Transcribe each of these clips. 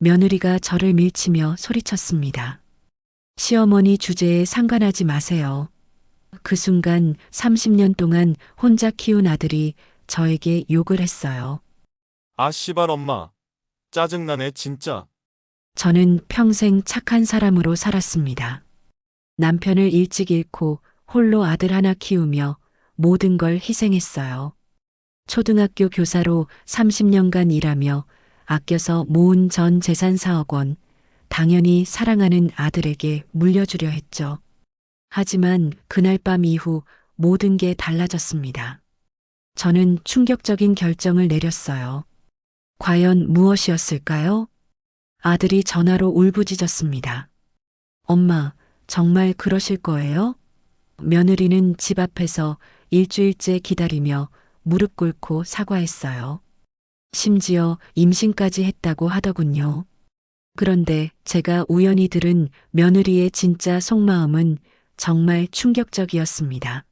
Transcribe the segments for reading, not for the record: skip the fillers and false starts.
며느리가 저를 밀치며 소리쳤습니다. 시어머니 주제에 상관하지 마세요. 그 순간 30년 동안 혼자 키운 아들이 저에게 욕을 했어요. 아, 씨발 엄마. 짜증나네, 진짜. 저는 평생 착한 사람으로 살았습니다. 남편을 일찍 잃고 홀로 아들 하나 키우며 모든 걸 희생했어요. 초등학교 교사로 30년간 일하며 아껴서 모은 전 재산 4억 원, 당연히 사랑하는 아들에게 물려주려 했죠. 하지만 그날 밤 이후 모든 게 달라졌습니다. 저는 충격적인 결정을 내렸어요. 과연 무엇이었을까요? 아들이 전화로 울부짖었습니다. 엄마, 정말 그러실 거예요? 며느리는 집 앞에서 일주일째 기다리며 무릎 꿇고 사과했어요. 심지어 임신까지 했다고 하더군요. 그런데 제가 우연히 들은 며느리의 진짜 속마음은 정말 충격적이었습니다.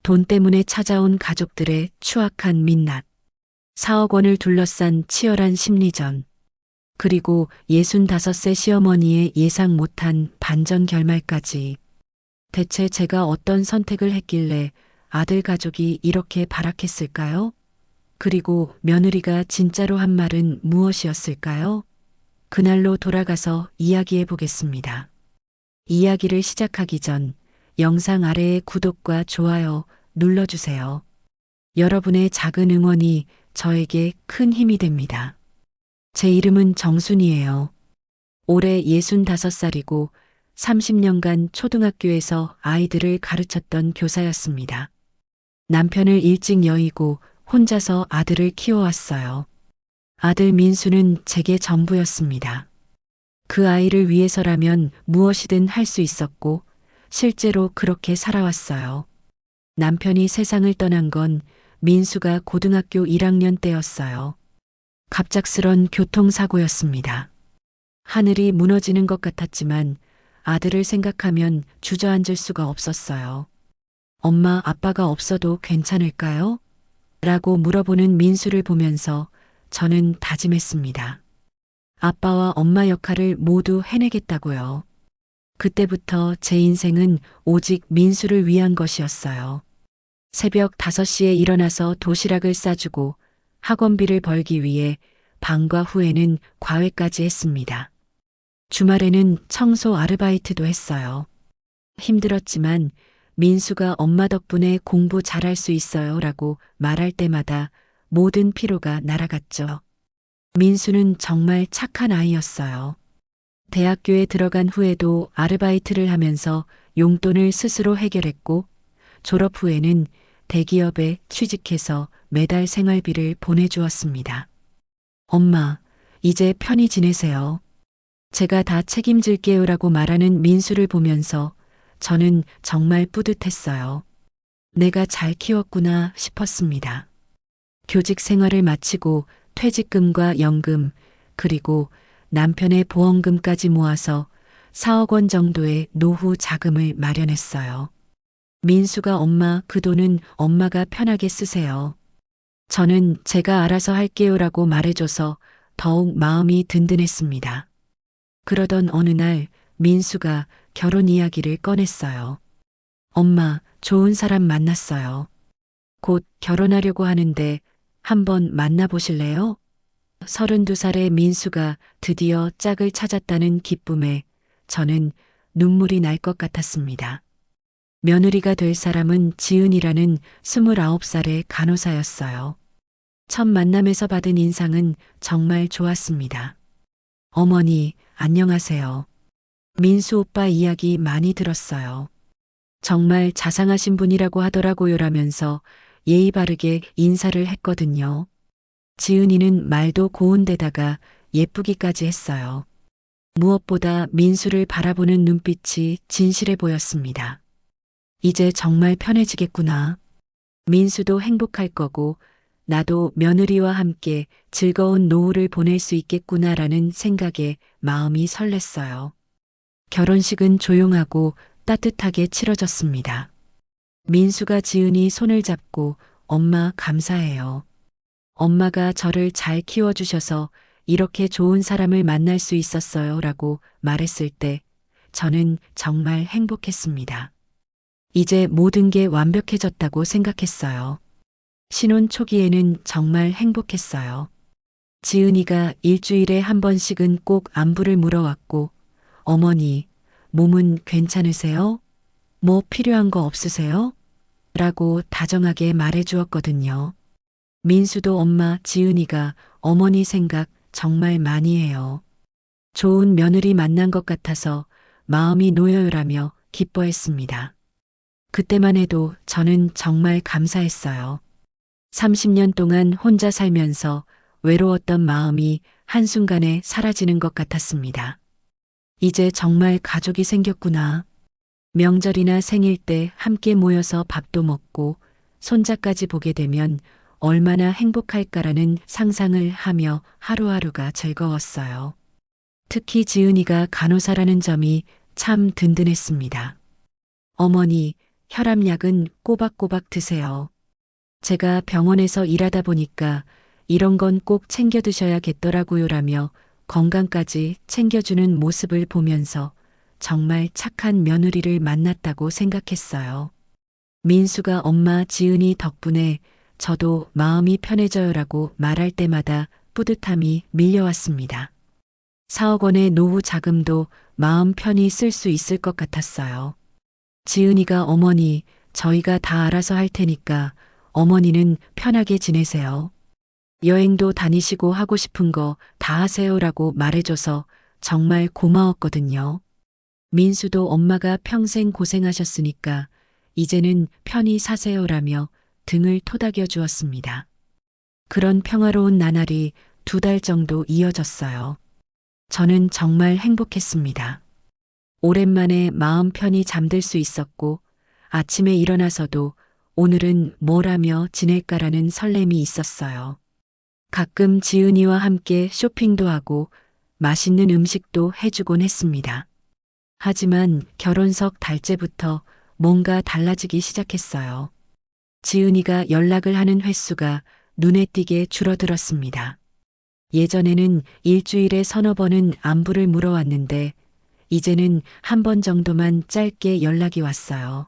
돈 때문에 찾아온 가족들의 추악한 민낯, 4억 원을 둘러싼 치열한 심리전, 그리고 65세 시어머니의 예상 못한 반전 결말까지. 대체 제가 어떤 선택을 했길래 아들 가족이 이렇게 발악했을까요? 그리고 며느리가 진짜로 한 말은 무엇이었을까요? 그날로 돌아가서 이야기해 보겠습니다. 이야기를 시작하기 전 영상 아래에 구독과 좋아요 눌러주세요. 여러분의 작은 응원이 저에게 큰 힘이 됩니다. 제 이름은 정순이에요. 올해 65살이고 30년간 초등학교에서 아이들을 가르쳤던 교사였습니다. 남편을 일찍 여의고 혼자서 아들을 키워왔어요. 아들 민수는 제게 전부였습니다. 그 아이를 위해서라면 무엇이든 할 수 있었고 실제로 그렇게 살아왔어요. 남편이 세상을 떠난 건 민수가 고등학교 1학년 때였어요. 갑작스런 교통사고였습니다. 하늘이 무너지는 것 같았지만 아들을 생각하면 주저앉을 수가 없었어요. 엄마, 아빠가 없어도 괜찮을까요? 라고 물어보는 민수를 보면서 저는 다짐했습니다. 아빠와 엄마 역할을 모두 해내겠다고요. 그때부터 제 인생은 오직 민수를 위한 것이었어요. 새벽 5시에 일어나서 도시락을 싸주고 학원비를 벌기 위해 방과 후에는 과외까지 했습니다. 주말에는 청소 아르바이트도 했어요. 힘들었지만 민수가 엄마 덕분에 공부 잘할 수 있어요 라고 말할 때마다 모든 피로가 날아갔죠. 민수는 정말 착한 아이였어요. 대학교에 들어간 후에도 아르바이트를 하면서 용돈을 스스로 해결했고 졸업 후에는 대기업에 취직해서 매달 생활비를 보내주었습니다. 엄마, 이제 편히 지내세요. 제가 다 책임질게요 라고 말하는 민수를 보면서 저는 정말 뿌듯했어요. 내가 잘 키웠구나 싶었습니다. 교직 생활을 마치고 퇴직금과 연금, 그리고 남편의 보험금까지 모아서 4억 원 정도의 노후 자금을 마련했어요. 민수가 엄마, 그 돈은 엄마가 편하게 쓰세요. 저는 제가 알아서 할게요 라고 말해줘서 더욱 마음이 든든했습니다. 그러던 어느 날 민수가 결혼 이야기를 꺼냈어요. 엄마, 좋은 사람 만났어요. 곧 결혼하려고 하는데 한번 만나보실래요? 32살의 민수가 드디어 짝을 찾았다는 기쁨에 저는 눈물이 날 것 같았습니다. 며느리가 될 사람은 지은이라는 29살의 간호사였어요. 첫 만남에서 받은 인상은 정말 좋았습니다. 어머니, 안녕하세요. 민수 오빠 이야기 많이 들었어요. 정말 자상하신 분이라고 하더라고요 라면서 예의 바르게 인사를 했거든요. 지은이는 말도 고운데다가 예쁘기까지 했어요. 무엇보다 민수를 바라보는 눈빛이 진실해 보였습니다. 이제 정말 편해지겠구나. 민수도 행복할 거고 나도 며느리와 함께 즐거운 노후를 보낼 수 있겠구나라는 생각에 마음이 설렜어요. 결혼식은 조용하고 따뜻하게 치러졌습니다. 민수가 지은이 손을 잡고 엄마 감사해요. 엄마가 저를 잘 키워주셔서 이렇게 좋은 사람을 만날 수 있었어요 라고 말했을 때 저는 정말 행복했습니다. 이제 모든 게 완벽해졌다고 생각했어요. 신혼 초기에는 정말 행복했어요. 지은이가 일주일에 한 번씩은 꼭 안부를 물어왔고, 어머니, 몸은 괜찮으세요? 뭐 필요한 거 없으세요? 라고 다정하게 말해 주었거든요. 민수도 엄마 지은이가 어머니 생각 정말 많이 해요. 좋은 며느리 만난 것 같아서 마음이 놓여요라며 기뻐했습니다. 그때만 해도 저는 정말 감사했어요. 30년 동안 혼자 살면서 외로웠던 마음이 한순간에 사라지는 것 같았습니다. 이제 정말 가족이 생겼구나. 명절이나 생일 때 함께 모여서 밥도 먹고 손자까지 보게 되면 얼마나 행복할까라는 상상을 하며 하루하루가 즐거웠어요. 특히 지은이가 간호사라는 점이 참 든든했습니다. 어머니, 혈압약은 꼬박꼬박 드세요. 제가 병원에서 일하다 보니까 이런 건 꼭 챙겨 드셔야겠더라고요라며 건강까지 챙겨주는 모습을 보면서 정말 착한 며느리를 만났다고 생각했어요. 민수가 엄마 지은이 덕분에 저도 마음이 편해져요라고 말할 때마다 뿌듯함이 밀려왔습니다. 4억 원의 노후 자금도 마음 편히 쓸 수 있을 것 같았어요. 지은이가 어머니, 저희가 다 알아서 할 테니까 어머니는 편하게 지내세요. 여행도 다니시고 하고 싶은 거 다 하세요라고 말해줘서 정말 고마웠거든요. 민수도 엄마가 평생 고생하셨으니까 이제는 편히 사세요라며 등을 토닥여 주었습니다. 그런 평화로운 나날이 2달 정도 이어졌어요. 저는 정말 행복했습니다. 오랜만에 마음 편히 잠들 수 있었고 아침에 일어나서도 오늘은 뭘 하며 지낼까라는 설렘이 있었어요. 가끔 지은이와 함께 쇼핑도 하고 맛있는 음식도 해주곤 했습니다. 하지만 결혼석 달째부터 뭔가 달라지기 시작했어요. 지은이가 연락을 하는 횟수가 눈에 띄게 줄어들었습니다. 예전에는 일주일에 3~4번은 안부를 물어왔는데 이제는 한 번 정도만 짧게 연락이 왔어요.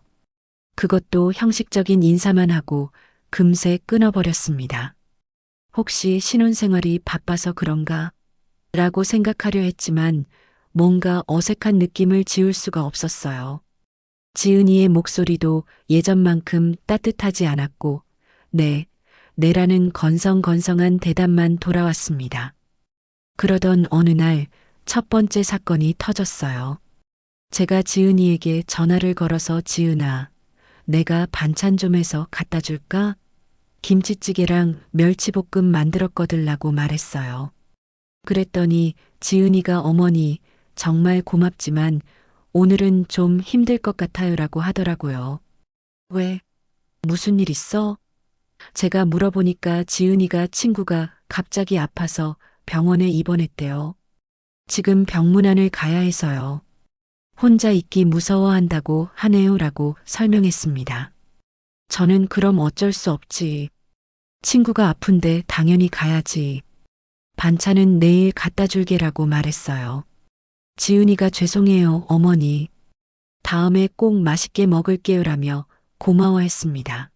그것도 형식적인 인사만 하고 금세 끊어버렸습니다. 혹시 신혼생활이 바빠서 그런가? 라고 생각하려 했지만 뭔가 어색한 느낌을 지울 수가 없었어요. 지은이의 목소리도 예전만큼 따뜻하지 않았고, 네, 네라는 건성건성한 대답만 돌아왔습니다. 그러던 어느 날 첫 번째 사건이 터졌어요. 제가 지은이에게 전화를 걸어서 지은아, 내가 반찬 좀 해서 갖다 줄까? 김치찌개랑 멸치볶음 만들었거들라고 말했어요. 그랬더니 지은이가 어머니, 정말 고맙지만 오늘은 좀 힘들 것 같아요라고 하더라고요. 왜? 무슨 일 있어? 제가 물어보니까 지은이가 친구가 갑자기 아파서 병원에 입원했대요. 지금 병문안을 가야 해서요. 혼자 있기 무서워한다고 하네요라고 설명했습니다. 저는 그럼 어쩔 수 없지. 친구가 아픈데 당연히 가야지. 반찬은 내일 갖다 줄게라고 말했어요. 지은이가 죄송해요, 어머니. 다음에 꼭 맛있게 먹을게요라며 고마워했습니다.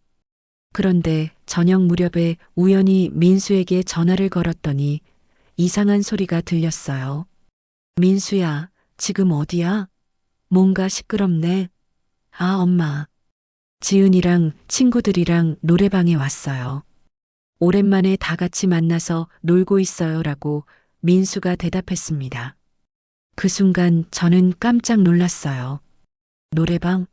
그런데 저녁 무렵에 우연히 민수에게 전화를 걸었더니 이상한 소리가 들렸어요. 민수야, 지금 어디야? 뭔가 시끄럽네. 아, 엄마. 지은이랑 친구들이랑 노래방에 왔어요. 오랜만에 다 같이 만나서 놀고 있어요라고 민수가 대답했습니다. 그 순간 저는 깜짝 놀랐어요. 노래방?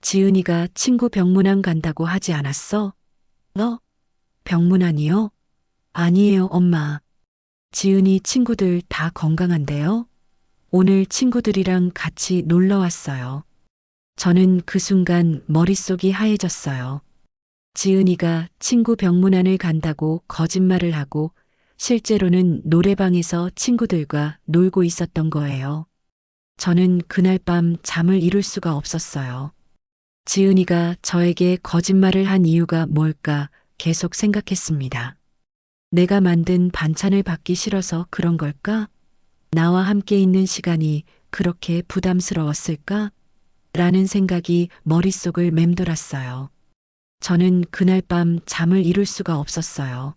지은이가 친구 병문안 간다고 하지 않았어? 너? 병문안이요? 아니에요, 엄마. 지은이 친구들 다 건강한데요? 오늘 친구들이랑 같이 놀러 왔어요. 저는 그 순간 머릿속이 하얘졌어요. 지은이가 친구 병문안을 간다고 거짓말을 하고 실제로는 노래방에서 친구들과 놀고 있었던 거예요. 저는 그날 밤 잠을 이룰 수가 없었어요. 지은이가 저에게 거짓말을 한 이유가 뭘까 계속 생각했습니다. 내가 만든 반찬을 받기 싫어서 그런 걸까? 나와 함께 있는 시간이 그렇게 부담스러웠을까? 라는 생각이 머릿속을 맴돌았어요. 저는 그날 밤 잠을 이룰 수가 없었어요.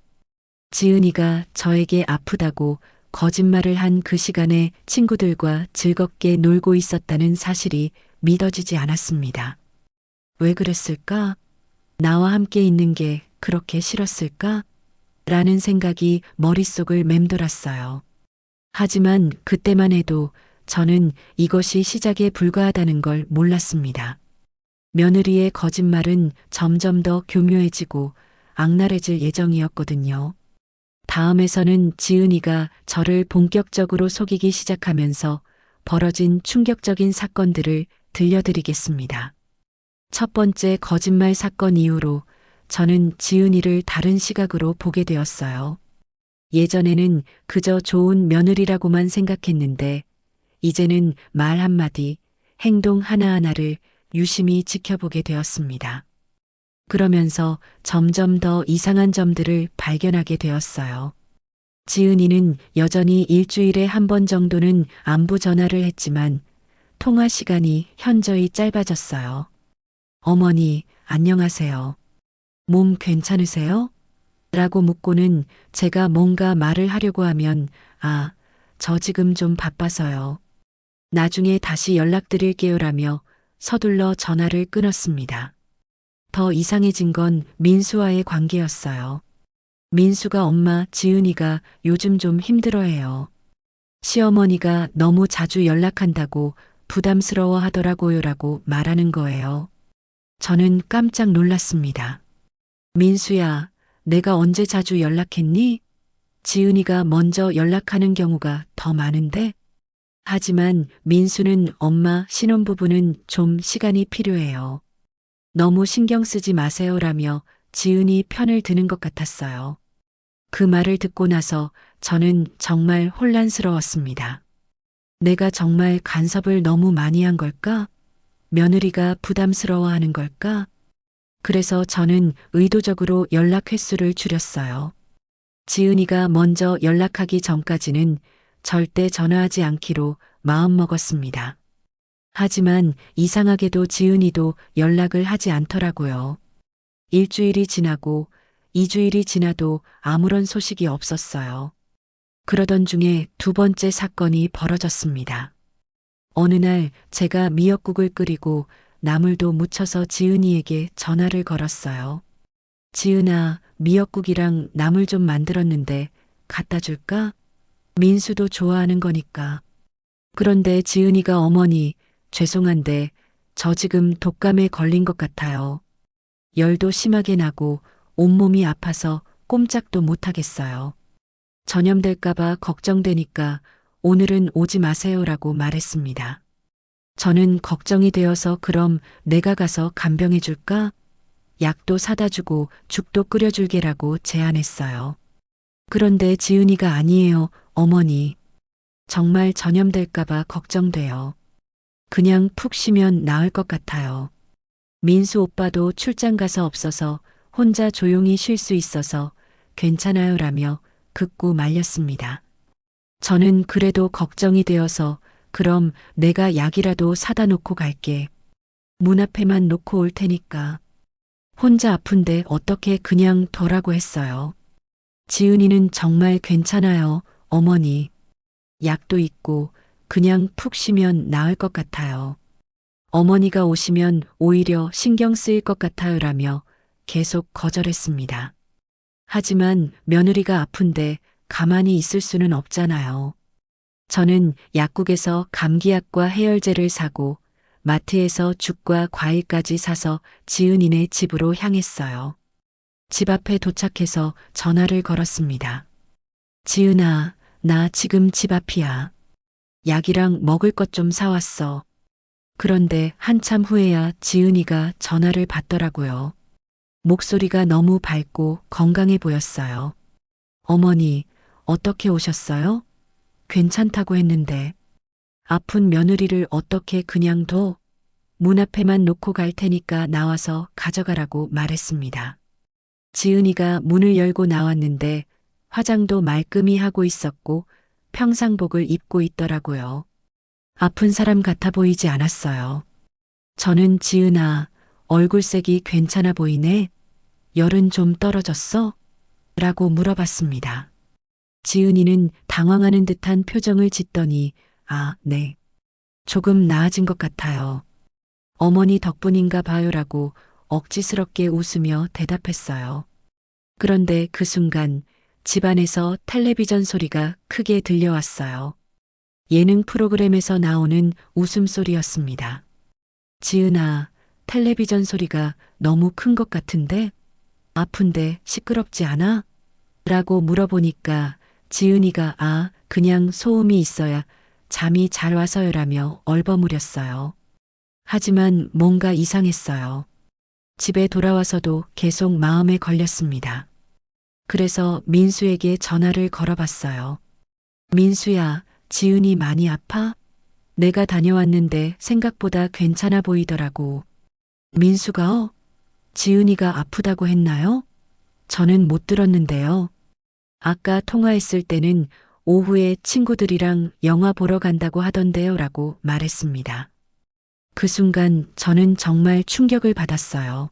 지은이가 저에게 아프다고 거짓말을 한 그 시간에 친구들과 즐겁게 놀고 있었다는 사실이 믿어지지 않았습니다. 왜 그랬을까? 나와 함께 있는 게 그렇게 싫었을까? 라는 생각이 머릿속을 맴돌았어요. 하지만 그때만 해도 저는 이것이 시작에 불과하다는 걸 몰랐습니다. 며느리의 거짓말은 점점 더 교묘해지고 악랄해질 예정이었거든요. 다음에서는 지은이가 저를 본격적으로 속이기 시작하면서 벌어진 충격적인 사건들을 들려드리겠습니다. 첫 번째 거짓말 사건 이후로 저는 지은이를 다른 시각으로 보게 되었어요. 예전에는 그저 좋은 며느리라고만 생각했는데 이제는 말 한마디, 행동 하나하나를 유심히 지켜보게 되었습니다. 그러면서 점점 더 이상한 점들을 발견하게 되었어요. 지은이는 여전히 일주일에 한 번 정도는 안부 전화를 했지만 통화 시간이 현저히 짧아졌어요. 어머니, 안녕하세요. 몸 괜찮으세요? 라고 묻고는 제가 뭔가 말을 하려고 하면 저 지금 좀 바빠서요. 나중에 다시 연락드릴게요라며 서둘러 전화를 끊었습니다. 더 이상해진 건 민수와의 관계였어요. 민수가 엄마 지은이가 요즘 좀 힘들어해요. 시어머니가 너무 자주 연락한다고 부담스러워 하더라고요라고 말하는 거예요. 저는 깜짝 놀랐습니다. 민수야, 내가 언제 자주 연락했니? 지은이가 먼저 연락하는 경우가 더 많은데? 하지만 민수는 엄마 신혼부부는 좀 시간이 필요해요. 너무 신경 쓰지 마세요라며 지은이 편을 드는 것 같았어요. 그 말을 듣고 나서 저는 정말 혼란스러웠습니다. 내가 정말 간섭을 너무 많이 한 걸까? 며느리가 부담스러워하는 걸까? 그래서 저는 의도적으로 연락 횟수를 줄였어요. 지은이가 먼저 연락하기 전까지는 절대 전화하지 않기로 마음먹었습니다. 하지만 이상하게도 지은이도 연락을 하지 않더라고요. 일주일이 지나고 2주일이 지나도 아무런 소식이 없었어요. 그러던 중에 두 번째 사건이 벌어졌습니다. 어느 날 제가 미역국을 끓이고 나물도 무쳐서 지은이에게 전화를 걸었어요. 지은아, 미역국이랑 나물 좀 만들었는데 갖다 줄까? 민수도 좋아하는 거니까. 그런데 지은이가 어머니, 죄송한데 저 지금 독감에 걸린 것 같아요. 열도 심하게 나고 온몸이 아파서 꼼짝도 못 하겠어요. 전염될까봐 걱정되니까 오늘은 오지 마세요라고 말했습니다. 저는 걱정이 되어서 그럼 내가 가서 간병해 줄까? 약도 사다 주고 죽도 끓여줄게라고 제안했어요. 그런데 지은이가 아니에요, 어머니. 정말 전염될까봐 걱정돼요. 그냥 푹 쉬면 나을 것 같아요. 민수 오빠도 출장 가서 없어서 혼자 조용히 쉴 수 있어서 괜찮아요라며 극구 말렸습니다. 저는 그래도 걱정이 되어서 그럼 내가 약이라도 사다 놓고 갈게. 문 앞에만 놓고 올 테니까. 혼자 아픈데 어떻게 그냥 둬라고 했어요. 지은이는 정말 괜찮아요, 어머니. 약도 있고 그냥 푹 쉬면 나을 것 같아요. 어머니가 오시면 오히려 신경 쓰일 것 같아요라며 계속 거절했습니다. 하지만 며느리가 아픈데 가만히 있을 수는 없잖아요. 저는 약국에서 감기약과 해열제를 사고 마트에서 죽과 과일까지 사서 지은이네 집으로 향했어요. 집 앞에 도착해서 전화를 걸었습니다. 지은아, 나 지금 집 앞이야. 약이랑 먹을 것 좀 사왔어. 그런데 한참 후에야 지은이가 전화를 받더라고요. 목소리가 너무 밝고 건강해 보였어요. 어머니, 어떻게 오셨어요? 괜찮다고 했는데. 아픈 며느리를 어떻게 그냥 둬? 문 앞에만 놓고 갈 테니까 나와서 가져가라고 말했습니다. 지은이가 문을 열고 나왔는데 화장도 말끔히 하고 있었고 평상복을 입고 있더라고요. 아픈 사람 같아 보이지 않았어요. 저는 지은아, 얼굴색이 괜찮아 보이네. 열은 좀 떨어졌어? 라고 물어봤습니다. 지은이는 당황하는 듯한 표정을 짓더니 아, 네. 조금 나아진 것 같아요. 어머니 덕분인가 봐요라고 억지스럽게 웃으며 대답했어요. 그런데 그 순간 집안에서 텔레비전 소리가 크게 들려왔어요. 예능 프로그램에서 나오는 웃음소리였습니다. 지은아, 텔레비전 소리가 너무 큰 것 같은데? 아픈데 시끄럽지 않아? 라고 물어보니까 지은이가 그냥 소음이 있어야 잠이 잘 와서요라며 얼버무렸어요. 하지만 뭔가 이상했어요. 집에 돌아와서도 계속 마음에 걸렸습니다. 그래서 민수에게 전화를 걸어봤어요. 민수야, 지은이 많이 아파? 내가 다녀왔는데 생각보다 괜찮아 보이더라고. 민수가 지은이가 아프다고 했나요? 저는 못 들었는데요. 아까 통화했을 때는 오후에 친구들이랑 영화 보러 간다고 하던데요 라고 말했습니다. 그 순간 저는 정말 충격을 받았어요.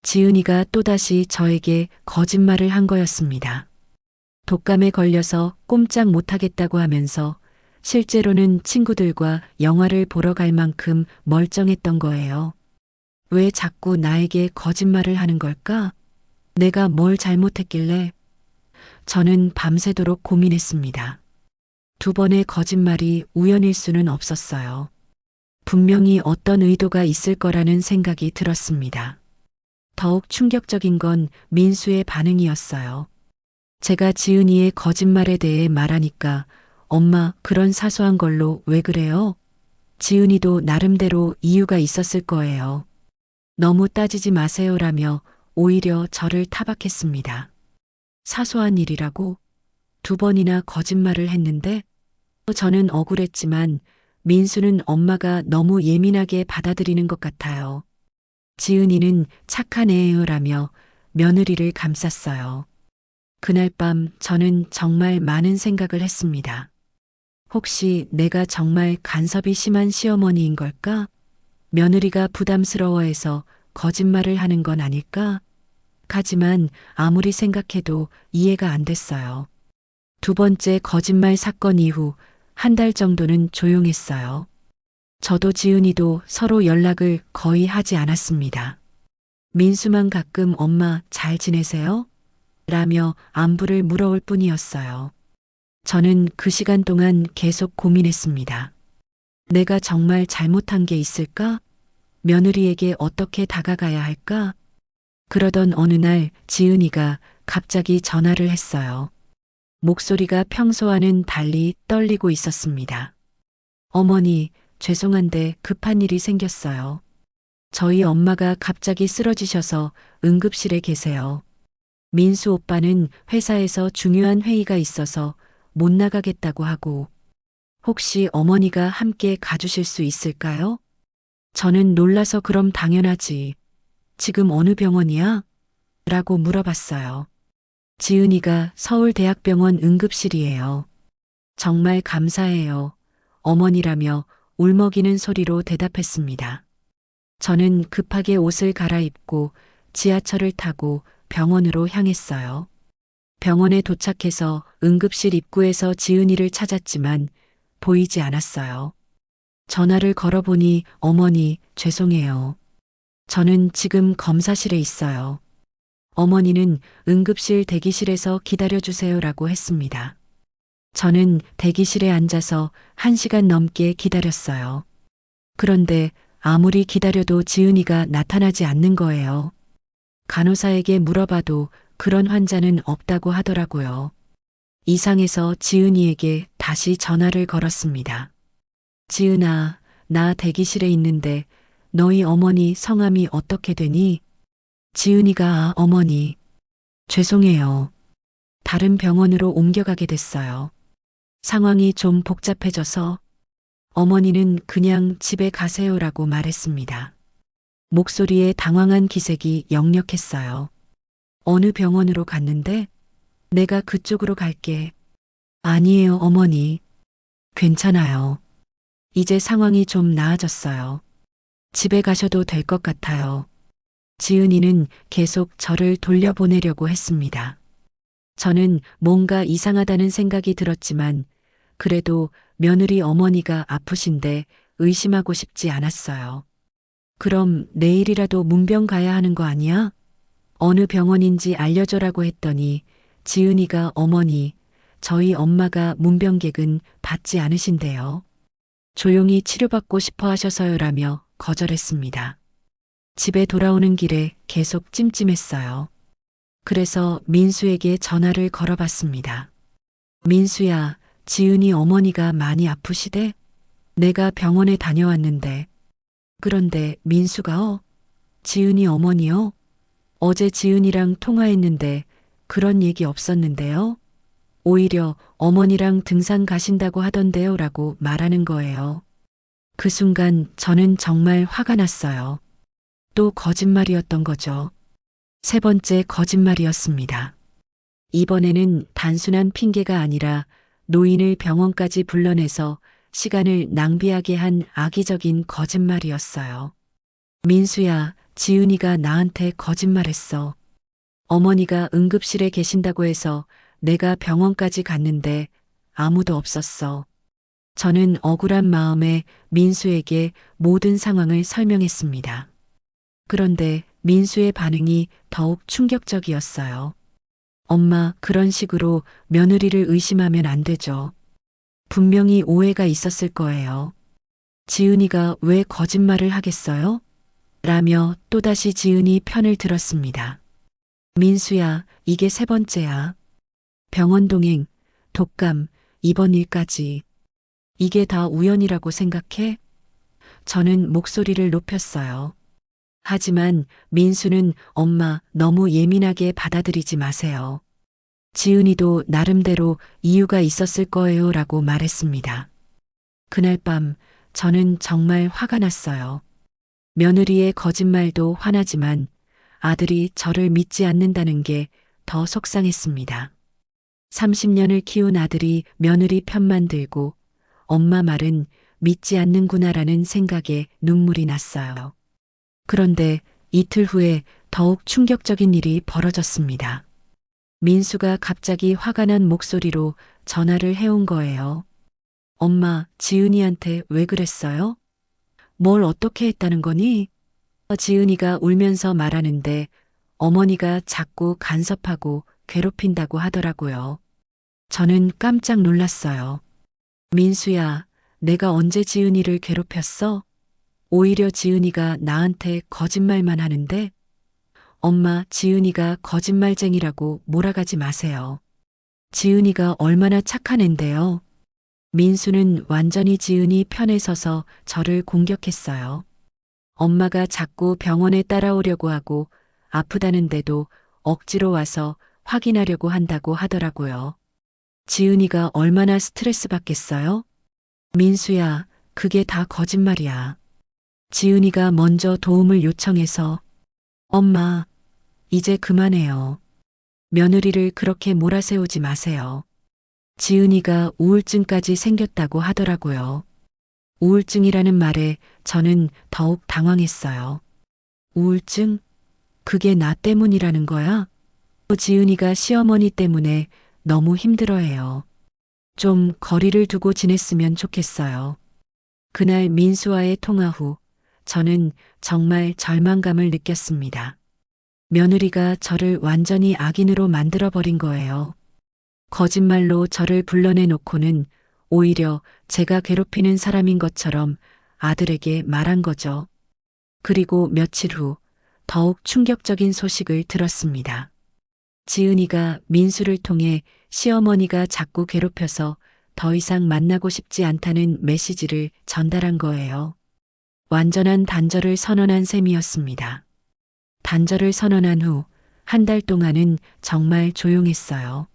지은이가 또다시 저에게 거짓말을 한 거였습니다. 독감에 걸려서 꼼짝 못하겠다고 하면서 실제로는 친구들과 영화를 보러 갈 만큼 멀쩡했던 거예요. 왜 자꾸 나에게 거짓말을 하는 걸까? 내가 뭘 잘못했길래? 저는 밤새도록 고민했습니다. 두 번의 거짓말이 우연일 수는 없었어요. 분명히 어떤 의도가 있을 거라는 생각이 들었습니다. 더욱 충격적인 건 민수의 반응이었어요. 제가 지은이의 거짓말에 대해 말하니까 엄마 그런 사소한 걸로 왜 그래요? 지은이도 나름대로 이유가 있었을 거예요. 너무 따지지 마세요라며 오히려 저를 타박했습니다. 사소한 일이라고 두 번이나 거짓말을 했는데 저는 억울했지만 민수는 엄마가 너무 예민하게 받아들이는 것 같아요. 지은이는 착한 애예요라며 며느리를 감쌌어요. 그날 밤 저는 정말 많은 생각을 했습니다. 혹시 내가 정말 간섭이 심한 시어머니인 걸까? 며느리가 부담스러워해서 거짓말을 하는 건 아닐까? 하지만 아무리 생각해도 이해가 안 됐어요. 두 번째 거짓말 사건 이후 한 달 정도는 조용했어요. 저도 지은이도 서로 연락을 거의 하지 않았습니다. 민수만 가끔 엄마 잘 지내세요? 라며 안부를 물어올 뿐이었어요. 저는 그 시간 동안 계속 고민했습니다. 내가 정말 잘못한 게 있을까? 며느리에게 어떻게 다가가야 할까? 그러던 어느 날 지은이가 갑자기 전화를 했어요. 목소리가 평소와는 달리 떨리고 있었습니다. 어머니, 죄송한데 급한 일이 생겼어요. 저희 엄마가 갑자기 쓰러지셔서 응급실에 계세요. 민수 오빠는 회사에서 중요한 회의가 있어서 못 나가겠다고 하고, 혹시 어머니가 함께 가주실 수 있을까요? 저는 놀라서 그럼 당연하지. 지금 어느 병원이야? 라고 물어봤어요. 지은이가 서울대학병원 응급실이에요. 정말 감사해요. 어머니라며 울먹이는 소리로 대답했습니다. 저는 급하게 옷을 갈아입고 지하철을 타고 병원으로 향했어요. 병원에 도착해서 응급실 입구에서 지은이를 찾았지만 보이지 않았어요. 전화를 걸어보니 어머니, 죄송해요. 저는 지금 검사실에 있어요. 어머니는 응급실 대기실에서 기다려주세요라고 했습니다. 저는 대기실에 앉아서 1시간 넘게 기다렸어요. 그런데 아무리 기다려도 지은이가 나타나지 않는 거예요. 간호사에게 물어봐도 그런 환자는 없다고 하더라고요. 이상해서 지은이에게 다시 전화를 걸었습니다. 지은아, 나 대기실에 있는데 너희 어머니 성함이 어떻게 되니? 지은이가 어머니, 죄송해요. 다른 병원으로 옮겨가게 됐어요. 상황이 좀 복잡해져서 어머니는 그냥 집에 가세요라고 말했습니다. 목소리에 당황한 기색이 역력했어요. 어느 병원으로 갔는데 내가 그쪽으로 갈게. 아니에요, 어머니. 괜찮아요. 이제 상황이 좀 나아졌어요. 집에 가셔도 될 것 같아요. 지은이는 계속 저를 돌려보내려고 했습니다. 저는 뭔가 이상하다는 생각이 들었지만 그래도 며느리 어머니가 아프신데 의심하고 싶지 않았어요. 그럼 내일이라도 문병 가야 하는 거 아니야? 어느 병원인지 알려줘라고 했더니 지은이가 어머니, 저희 엄마가 문병객은 받지 않으신대요. 조용히 치료받고 싶어 하셔서요라며 거절했습니다. 집에 돌아오는 길에 계속 찜찜했어요. 그래서 민수에게 전화를 걸어봤습니다. 민수야, 지은이 어머니가 많이 아프시대? 내가 병원에 다녀왔는데. 그런데 민수가 지은이 어머니요? 어제 지은이랑 통화했는데 그런 얘기 없었는데요? 오히려 어머니랑 등산 가신다고 하던데요 라고 말하는 거예요. 그 순간 저는 정말 화가 났어요. 또 거짓말이었던 거죠. 세 번째 거짓말이었습니다. 이번에는 단순한 핑계가 아니라 노인을 병원까지 불러내서 시간을 낭비하게 한 악의적인 거짓말이었어요. 민수야, 지은이가 나한테 거짓말했어. 어머니가 응급실에 계신다고 해서 내가 병원까지 갔는데 아무도 없었어. 저는 억울한 마음에 민수에게 모든 상황을 설명했습니다. 그런데 민수의 반응이 더욱 충격적이었어요. 엄마, 그런 식으로 며느리를 의심하면 안 되죠. 분명히 오해가 있었을 거예요. 지은이가 왜 거짓말을 하겠어요? 라며 또다시 지은이 편을 들었습니다. 민수야, 이게 세 번째야. 병원 동행, 독감, 입원 일까지. 이게 다 우연이라고 생각해? 저는 목소리를 높였어요. 하지만 민수는 엄마 너무 예민하게 받아들이지 마세요. 지은이도 나름대로 이유가 있었을 거예요 라고 말했습니다. 그날 밤 저는 정말 화가 났어요. 며느리의 거짓말도 화나지만 아들이 저를 믿지 않는다는 게 더 속상했습니다. 30년을 키운 아들이 며느리 편만 들고 엄마 말은 믿지 않는구나라는 생각에 눈물이 났어요. 그런데 이틀 후에 더욱 충격적인 일이 벌어졌습니다. 민수가 갑자기 화가 난 목소리로 전화를 해온 거예요. 엄마, 지은이한테 왜 그랬어요? 뭘 어떻게 했다는 거니? 지은이가 울면서 말하는데 어머니가 자꾸 간섭하고 괴롭힌다고 하더라고요. 저는 깜짝 놀랐어요. 민수야, 내가 언제 지은이를 괴롭혔어? 오히려 지은이가 나한테 거짓말만 하는데? 엄마, 지은이가 거짓말쟁이라고 몰아가지 마세요. 지은이가 얼마나 착한 앤데요. 민수는 완전히 지은이 편에 서서 저를 공격했어요. 엄마가 자꾸 병원에 따라오려고 하고 아프다는데도 억지로 와서 확인하려고 한다고 하더라고요. 지은이가 얼마나 스트레스 받겠어요? 민수야, 그게 다 거짓말이야. 지은이가 먼저 도움을 요청해서 엄마, 이제 그만해요. 며느리를 그렇게 몰아세우지 마세요. 지은이가 우울증까지 생겼다고 하더라고요. 우울증이라는 말에 저는 더욱 당황했어요. 우울증? 그게 나 때문이라는 거야? 지은이가 시어머니 때문에 너무 힘들어해요. 좀 거리를 두고 지냈으면 좋겠어요. 그날 민수와의 통화 후 저는 정말 절망감을 느꼈습니다. 며느리가 저를 완전히 악인으로 만들어버린 거예요. 거짓말로 저를 불러내 놓고는 오히려 제가 괴롭히는 사람인 것처럼 아들에게 말한 거죠. 그리고 며칠 후 더욱 충격적인 소식을 들었습니다. 지은이가 민수를 통해 시어머니가 자꾸 괴롭혀서 더 이상 만나고 싶지 않다는 메시지를 전달한 거예요. 완전한 단절을 선언한 셈이었습니다. 단절을 선언한 후 한 달 동안은 정말 조용했어요.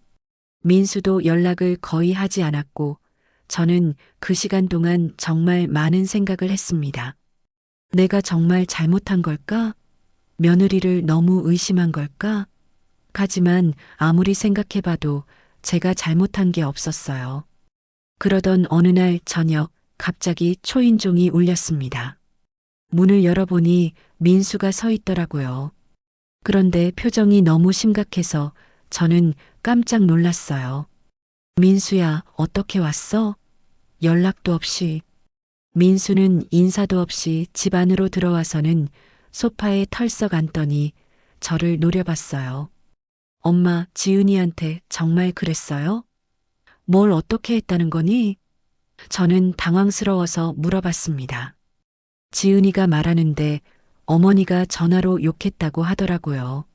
민수도 연락을 거의 하지 않았고 저는 그 시간 동안 정말 많은 생각을 했습니다. 내가 정말 잘못한 걸까? 며느리를 너무 의심한 걸까? 하지만 아무리 생각해봐도 제가 잘못한 게 없었어요. 그러던 어느 날 저녁 갑자기 초인종이 울렸습니다. 문을 열어보니 민수가 서 있더라고요. 그런데 표정이 너무 심각해서 저는 깜짝 놀랐어요. 민수야, 어떻게 왔어? 연락도 없이. 민수는 인사도 없이 집 안으로 들어와서는 소파에 털썩 앉더니 저를 노려봤어요. 엄마, 지은이한테 정말 그랬어요? 뭘 어떻게 했다는 거니? 저는 당황스러워서 물어봤습니다. 지은이가 말하는데 어머니가 전화로 욕했다고 하더라고요.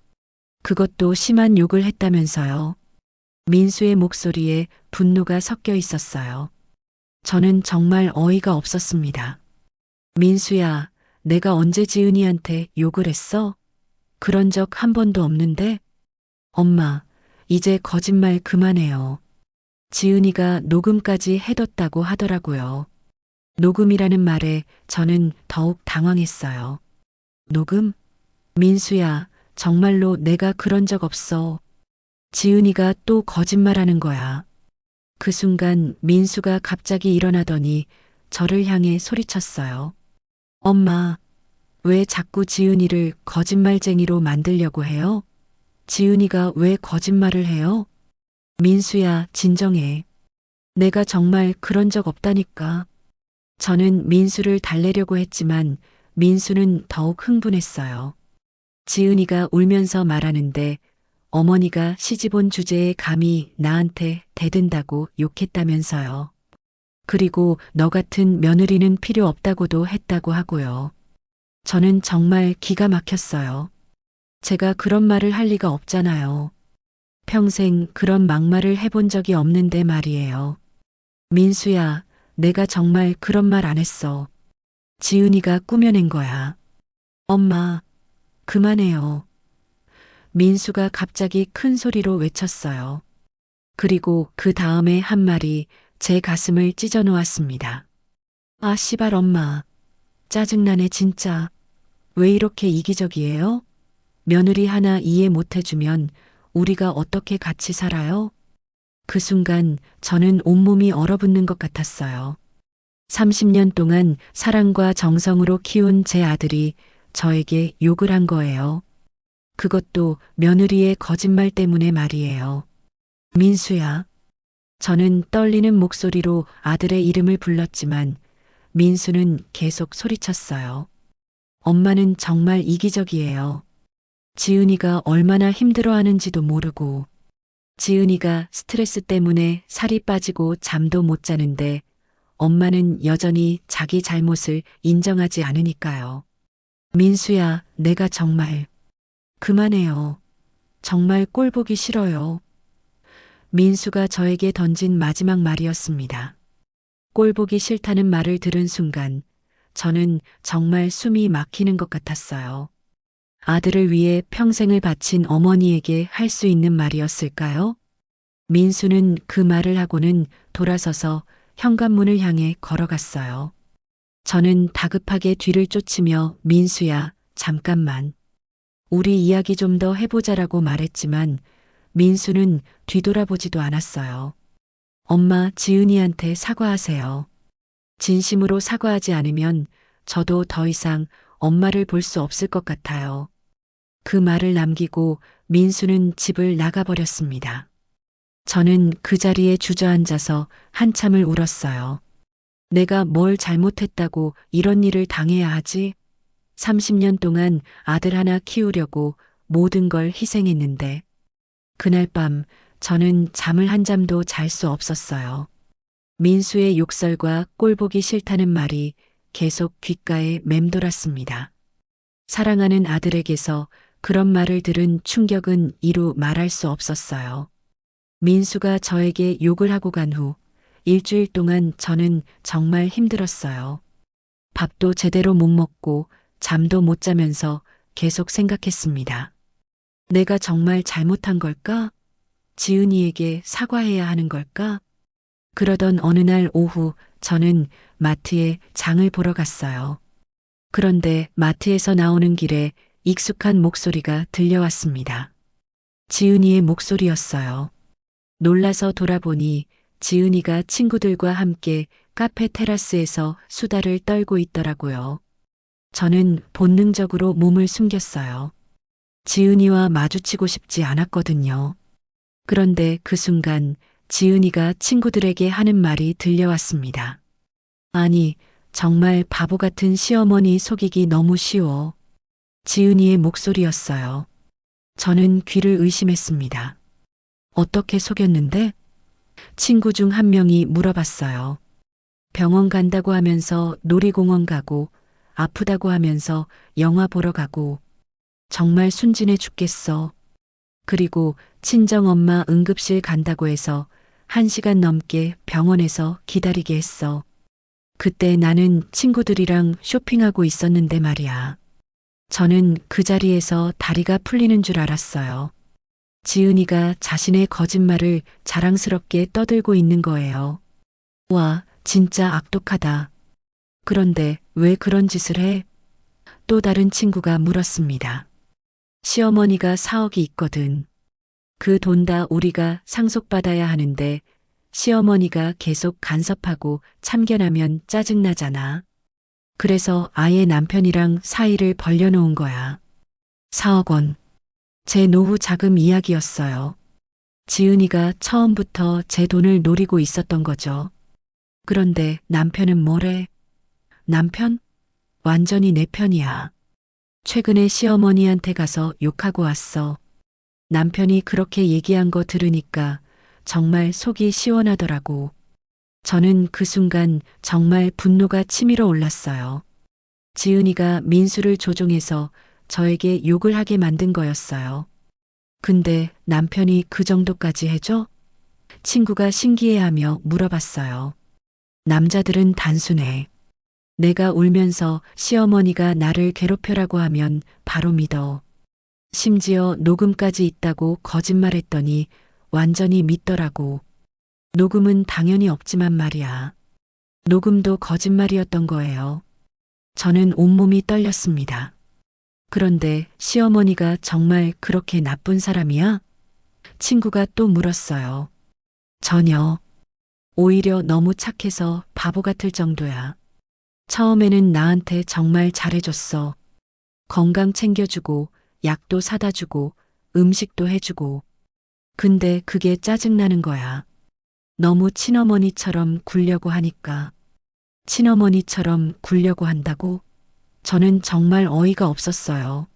그것도 심한 욕을 했다면서요. 민수의 목소리에 분노가 섞여 있었어요. 저는 정말 어이가 없었습니다. 민수야, 내가 언제 지은이한테 욕을 했어? 그런 적 한 번도 없는데? 엄마, 이제 거짓말 그만해요. 지은이가 녹음까지 해뒀다고 하더라고요. 녹음이라는 말에 저는 더욱 당황했어요. 녹음? 민수야, 정말로 내가 그런 적 없어. 지은이가 또 거짓말하는 거야. 그 순간 민수가 갑자기 일어나더니 저를 향해 소리쳤어요. 엄마, 왜 자꾸 지은이를 거짓말쟁이로 만들려고 해요? 지은이가 왜 거짓말을 해요? 민수야, 진정해. 내가 정말 그런 적 없다니까. 저는 민수를 달래려고 했지만 민수는 더욱 흥분했어요. 지은이가 울면서 말하는데 어머니가 시집 온 주제에 감히 나한테 대든다고 욕했다면서요. 그리고 너 같은 며느리는 필요 없다고도 했다고 하고요. 저는 정말 기가 막혔어요. 제가 그런 말을 할 리가 없잖아요. 평생 그런 막말을 해본 적이 없는데 말이에요. 민수야, 내가 정말 그런 말 안 했어. 지은이가 꾸며낸 거야. 엄마, 그만해요. 민수가 갑자기 큰 소리로 외쳤어요. 그리고 그 다음에 한 말이 제 가슴을 찢어 놓았습니다. 아, 씨발 엄마. 짜증나네 진짜. 왜 이렇게 이기적이에요? 며느리 하나 이해 못 해주면 우리가 어떻게 같이 살아요? 그 순간 저는 온몸이 얼어붙는 것 같았어요. 30년 동안 사랑과 정성으로 키운 제 아들이 저에게 욕을 한 거예요. 그것도 며느리의 거짓말 때문에 말이에요. 민수야. 저는 떨리는 목소리로 아들의 이름을 불렀지만 민수는 계속 소리쳤어요. 엄마는 정말 이기적이에요. 지은이가 얼마나 힘들어하는지도 모르고, 지은이가 스트레스 때문에 살이 빠지고 잠도 못 자는데 엄마는 여전히 자기 잘못을 인정하지 않으니까요. 민수야, 내가 정말 그만해요. 정말 꼴 보기 싫어요. 민수가 저에게 던진 마지막 말이었습니다. 꼴 보기 싫다는 말을 들은 순간 저는 정말 숨이 막히는 것 같았어요. 아들을 위해 평생을 바친 어머니에게 할 수 있는 말이었을까요? 민수는 그 말을 하고는 돌아서서 현관문을 향해 걸어갔어요. 저는 다급하게 뒤를 쫓으며 민수야, 잠깐만. 우리 이야기 좀 더 해보자라고 말했지만 민수는 뒤돌아보지도 않았어요. 엄마, 지은이한테 사과하세요. 진심으로 사과하지 않으면 저도 더 이상 엄마를 볼 수 없을 것 같아요. 그 말을 남기고 민수는 집을 나가버렸습니다. 저는 그 자리에 주저앉아서 한참을 울었어요. 내가 뭘 잘못했다고 이런 일을 당해야 하지? 30년 동안 아들 하나 키우려고 모든 걸 희생했는데 그날 밤 저는 잠을 한 잠도 잘 수 없었어요. 민수의 욕설과 꼴보기 싫다는 말이 계속 귓가에 맴돌았습니다. 사랑하는 아들에게서 그런 말을 들은 충격은 이루 말할 수 없었어요. 민수가 저에게 욕을 하고 간 후 일주일 동안 저는 정말 힘들었어요. 밥도 제대로 못 먹고 잠도 못 자면서 계속 생각했습니다. 내가 정말 잘못한 걸까? 지은이에게 사과해야 하는 걸까? 그러던 어느 날 오후 저는 마트에 장을 보러 갔어요. 그런데 마트에서 나오는 길에 익숙한 목소리가 들려왔습니다. 지은이의 목소리였어요. 놀라서 돌아보니 지은이가 친구들과 함께 카페 테라스에서 수다를 떨고 있더라고요. 저는 본능적으로 몸을 숨겼어요. 지은이와 마주치고 싶지 않았거든요. 그런데 그 순간 지은이가 친구들에게 하는 말이 들려왔습니다. 아니, 정말 바보 같은 시어머니 속이기 너무 쉬워. 지은이의 목소리였어요. 저는 귀를 의심했습니다. 어떻게 속였는데? 친구 중 한 명이 물어봤어요. 병원 간다고 하면서 놀이공원 가고, 아프다고 하면서 영화 보러 가고, 정말 순진해 죽겠어. 그리고 친정엄마 응급실 간다고 해서 1시간 넘게 병원에서 기다리게 했어. 그때 나는 친구들이랑 쇼핑하고 있었는데 말이야. 저는 그 자리에서 다리가 풀리는 줄 알았어요. 지은이가 자신의 거짓말을 자랑스럽게 떠들고 있는 거예요. 와, 진짜 악독하다. 그런데 왜 그런 짓을 해? 또 다른 친구가 물었습니다. 시어머니가 4억이 있거든. 그 돈 다 우리가 상속받아야 하는데 시어머니가 계속 간섭하고 참견하면 짜증나잖아. 그래서 아예 남편이랑 사이를 벌려놓은 거야. 4억 원. 제 노후 자금 이야기였어요. 지은이가 처음부터 제 돈을 노리고 있었던 거죠. 그런데 남편은 뭐래? 남편? 완전히 내 편이야. 최근에 시어머니한테 가서 욕하고 왔어. 남편이 그렇게 얘기한 거 들으니까 정말 속이 시원하더라고. 저는 그 순간 정말 분노가 치밀어 올랐어요. 지은이가 민수를 조종해서 저에게 욕을 하게 만든 거였어요. 근데 남편이 그 정도까지 해줘? 친구가 신기해하며 물어봤어요. 남자들은 단순해. 내가 울면서 시어머니가 나를 괴롭혀라고 하면 바로 믿어. 심지어 녹음까지 있다고 거짓말했더니 완전히 믿더라고. 녹음은 당연히 없지만 말이야. 녹음도 거짓말이었던 거예요. 저는 온몸이 떨렸습니다. 그런데 시어머니가 정말 그렇게 나쁜 사람이야? 친구가 또 물었어요. 전혀. 오히려 너무 착해서 바보 같을 정도야. 처음에는 나한테 정말 잘해줬어. 건강 챙겨주고, 약도 사다 주고, 음식도 해주고. 근데 그게 짜증나는 거야. 너무 친어머니처럼 굴려고 하니까. 친어머니처럼 굴려고 한다고? 저는 정말 어이가 없었어요.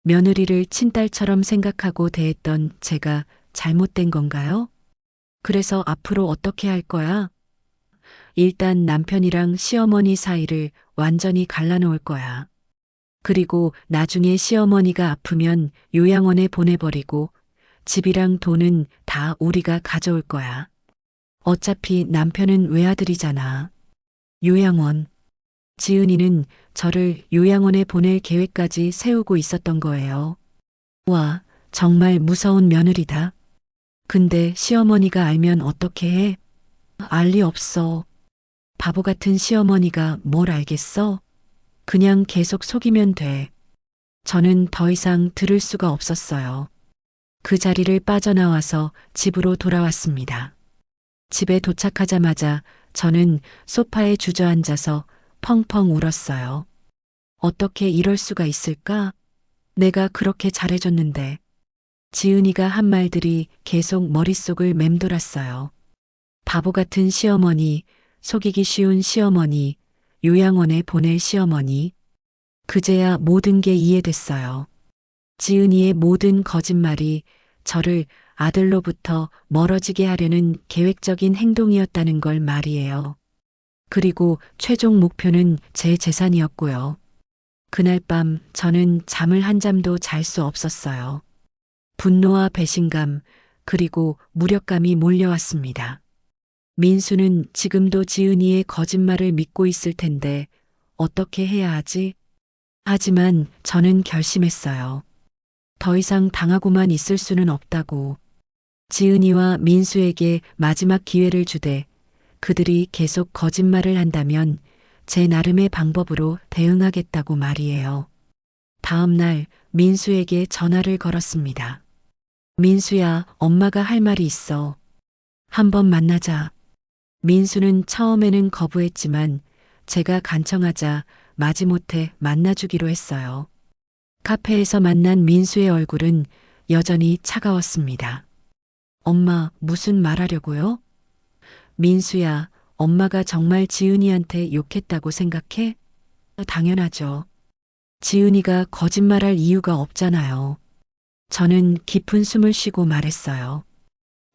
며느리를 친딸처럼 생각하고 대했던 제가 잘못된 건가요? 그래서 앞으로 어떻게 할 거야? 일단 남편이랑 시어머니 사이를 완전히 갈라놓을 거야. 그리고 나중에 시어머니가 아프면 요양원에 보내버리고 집이랑 돈은 다 우리가 가져올 거야. 어차피 남편은 외아들이잖아. 요양원. 지은이는 저를 요양원에 보낼 계획까지 세우고 있었던 거예요. 와, 정말 무서운 며느리다. 근데 시어머니가 알면 어떻게 해? 알 리 없어. 바보 같은 시어머니가 뭘 알겠어? 그냥 계속 속이면 돼. 저는 더 이상 들을 수가 없었어요. 그 자리를 빠져나와서 집으로 돌아왔습니다. 집에 도착하자마자 저는 소파에 주저앉아서 펑펑 울었어요. 어떻게 이럴 수가 있을까? 내가 그렇게 잘해줬는데. 지은이가 한 말들이 계속 머릿속을 맴돌았어요. 바보 같은 시어머니, 속이기 쉬운 시어머니, 요양원에 보낼 시어머니. 그제야 모든 게 이해됐어요. 지은이의 모든 거짓말이 저를 아들로부터 멀어지게 하려는 계획적인 행동이었다는 걸 말이에요. 그리고 최종 목표는 제 재산이었고요. 그날 밤 저는 잠을 한 잠도 잘 수 없었어요. 분노와 배신감, 그리고 무력감이 몰려왔습니다. 민수는 지금도 지은이의 거짓말을 믿고 있을 텐데 어떻게 해야 하지? 하지만 저는 결심했어요. 더 이상 당하고만 있을 수는 없다고. 지은이와 민수에게 마지막 기회를 주되 그들이 계속 거짓말을 한다면 제 나름의 방법으로 대응하겠다고 말이에요. 다음 날 민수에게 전화를 걸었습니다. 민수야, 엄마가 할 말이 있어. 한번 만나자. 민수는 처음에는 거부했지만 제가 간청하자 마지못해 만나주기로 했어요. 카페에서 만난 민수의 얼굴은 여전히 차가웠습니다. 엄마, 무슨 말하려고요? 민수야, 엄마가 정말 지은이한테 욕했다고 생각해? 당연하죠. 지은이가 거짓말할 이유가 없잖아요. 저는 깊은 숨을 쉬고 말했어요.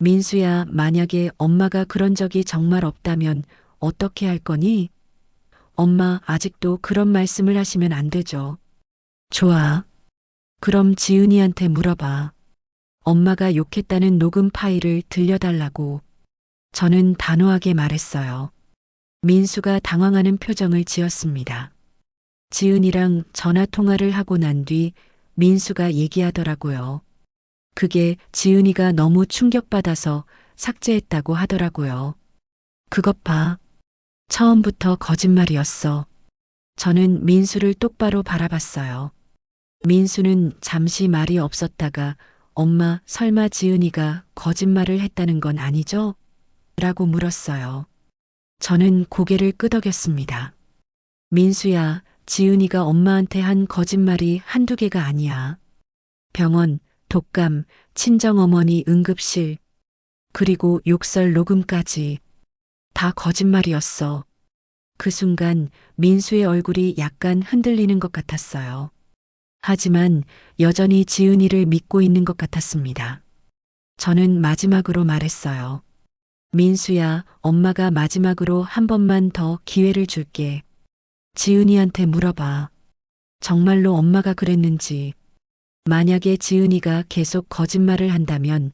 민수야, 만약에 엄마가 그런 적이 정말 없다면 어떻게 할 거니? 엄마, 아직도 그런 말씀을 하시면 안 되죠. 좋아. 그럼 지은이한테 물어봐. 엄마가 욕했다는 녹음 파일을 들려달라고. 저는 단호하게 말했어요. 민수가 당황하는 표정을 지었습니다. 지은이랑 전화 통화를 하고 난 뒤 민수가 얘기하더라고요. 그게 지은이가 너무 충격받아서 삭제했다고 하더라고요. 그것 봐. 처음부터 거짓말이었어. 저는 민수를 똑바로 바라봤어요. 민수는 잠시 말이 없었다가 엄마, 설마 지은이가 거짓말을 했다는 건 아니죠? 라고 물었어요. 저는 고개를 끄덕였습니다. 민수야, 지은이가 엄마한테 한 거짓말이 한두 개가 아니야. 병원, 독감, 친정어머니 응급실, 그리고 욕설 녹음까지 다 거짓말이었어. 그 순간 민수의 얼굴이 약간 흔들리는 것 같았어요. 하지만 여전히 지은이를 믿고 있는 것 같았습니다. 저는 마지막으로 말했어요. 민수야, 엄마가 마지막으로 한 번만 더 기회를 줄게. 지은이한테 물어봐. 정말로 엄마가 그랬는지. 만약에 지은이가 계속 거짓말을 한다면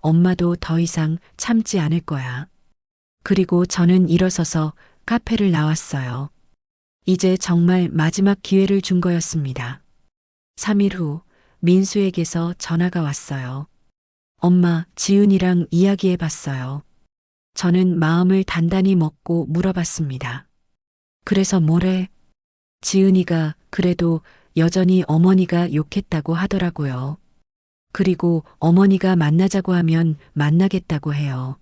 엄마도 더 이상 참지 않을 거야. 그리고 저는 일어서서 카페를 나왔어요. 이제 정말 마지막 기회를 준 거였습니다. 3일 후 민수에게서 전화가 왔어요. 엄마, 지은이랑 이야기해 봤어요. 저는 마음을 단단히 먹고 물어봤습니다. 그래서 뭐래? 지은이가 그래도 여전히 어머니가 욕했다고 하더라고요. 그리고 어머니가 만나자고 하면 만나겠다고 해요.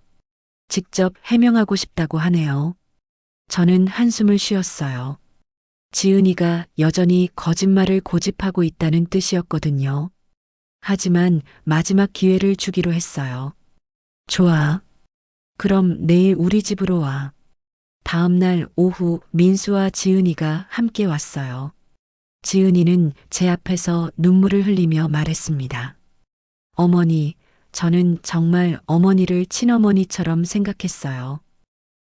직접 해명하고 싶다고 하네요. 저는 한숨을 쉬었어요. 지은이가 여전히 거짓말을 고집하고 있다는 뜻이었거든요. 하지만 마지막 기회를 주기로 했어요. 좋아. 그럼 내일 우리 집으로 와. 다음 날 오후 민수와 지은이가 함께 왔어요. 지은이는 제 앞에서 눈물을 흘리며 말했습니다. 어머니, 저는 정말 어머니를 친어머니처럼 생각했어요.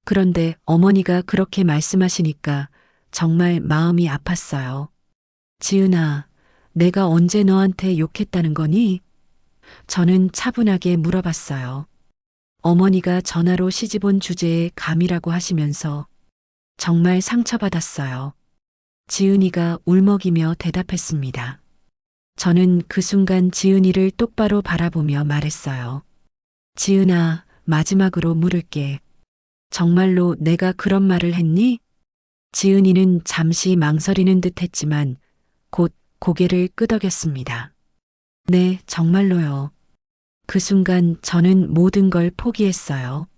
그런데 어머니가 그렇게 말씀하시니까 정말 마음이 아팠어요. 지은아, 내가 언제 너한테 욕했다는 거니? 저는 차분하게 물어봤어요. 어머니가 전화로 시집온 주제에 감이라고 하시면서 정말 상처받았어요. 지은이가 울먹이며 대답했습니다. 저는 그 순간 지은이를 똑바로 바라보며 말했어요. 지은아, 마지막으로 물을게. 정말로 내가 그런 말을 했니? 지은이는 잠시 망설이는 듯 했지만 곧 고개를 끄덕였습니다. 네, 정말로요. 그 순간 저는 모든 걸 포기했어요.